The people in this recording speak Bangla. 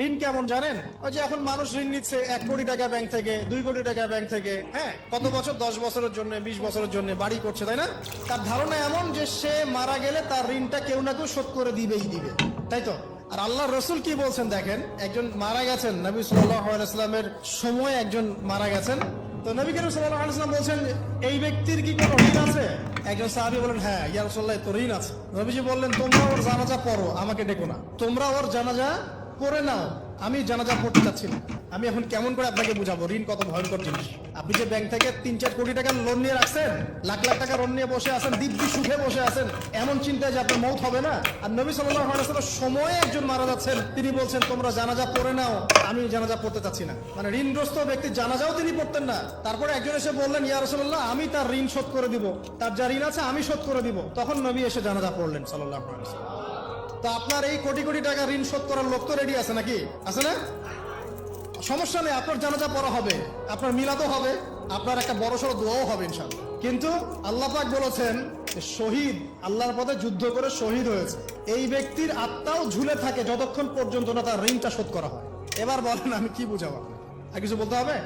ঋণ কেমন জানেন? ওই যে এখন মানুষ ঋণ নিচ্ছে 1 কোটি টাকা ব্যাংক থেকে, 2 কোটি টাকা ব্যাংক থেকে, হ্যাঁ, কত বছর, 10 বছরের জন্য, 20 বছরের জন্য বাড়ি করছে, তাই না? তার ধারণা এমন যে সে মারা গেলে তার ঋণটা কেউ না কেউ শোধ করে দিবেই দিবে, তাই তো? আর আল্লাহ রসুল কি বলছেন দেখেন, একজন মারা গেছেন, নবী সাল্লাল্লাহু আলাইহি ওয়াসাল্লামের সময় একজন মারা গেছেন। তো নবী করিম সাল্লাল্লাহু আলাইহি ওয়াসাল্লাম বলছেন, এই ব্যক্তির কি কোনো ঋণ আছে? একজন সাহাবী বলেন, হ্যাঁ ইয়া রাসূলুল্লাহ, তো ঋণ আছে। নবীজি বললেন, তোমরা ওর জানাজা পড়ো, আমাকে ডেকো না। তোমরা ওর জানাজা পড়ে নাও, আমি জানাজা পড়তে চাচ্ছি না। আমি এখন কেমন করে আপনাকে বুঝাবো ঋণ কত ভয়ঙ্কর জিনিস? আপনি যে ব্যাংক থেকে 3-4 কোটি টাকার লোন নিয়ে রাখছেন, লাখ লাখ টাকা লোন নিয়ে বসে আছেন, দিব্যি সুখে বসে আছেন, এমন চিন্তায় যে আপনার মৌত হবে না। আর নবী সাল্লাল্লাহু আলাইহি ওয়াসাল্লাম সময়ে একজন মারা যাচ্ছেন, তিনি বলছেন তোমরা জানাজা পড়ে নাও, আমি জানাজা পড়তে চাচ্ছি না। মানে ঋণগ্রস্ত ব্যক্তির জানাজাও তিনি পড়তেন না। তারপরে একজন এসে বললেন, ইয়া রাসূলুল্লাহ, আমি তার ঋণ শোধ করে দিব, তার যা ঋণ আছে আমি শোধ করে দিব। তখন নবী এসে জানাজা পড়লেন সাল্লাল্লাহু আলাইহি ওয়াসাল্লাম। তো আপনার এই কোটি কোটি টাকা ঋণ শোধ করার লোক তো রেডি আছে নাকি? আছে না? সমস্যা নেই, আপনার জানাজা পড়া হবে, আপনার মিলাদও হবে, আপনার একটা বড় সড়ো দোয়াও হবে ইনশাআল্লাহ। কিন্তু আল্লাহ পাক বলেছেন, শহীদ, আল্লাহর পথে যুদ্ধ করে শহীদ হয়েছে, এই ব্যক্তির আত্মাও ঝুলে থাকে যতক্ষণ পর্যন্ত না তার ঋণটা শোধ করা হয়। এবার বলেন আমি কি বুঝাবো? আর কিছু বলতে হবে?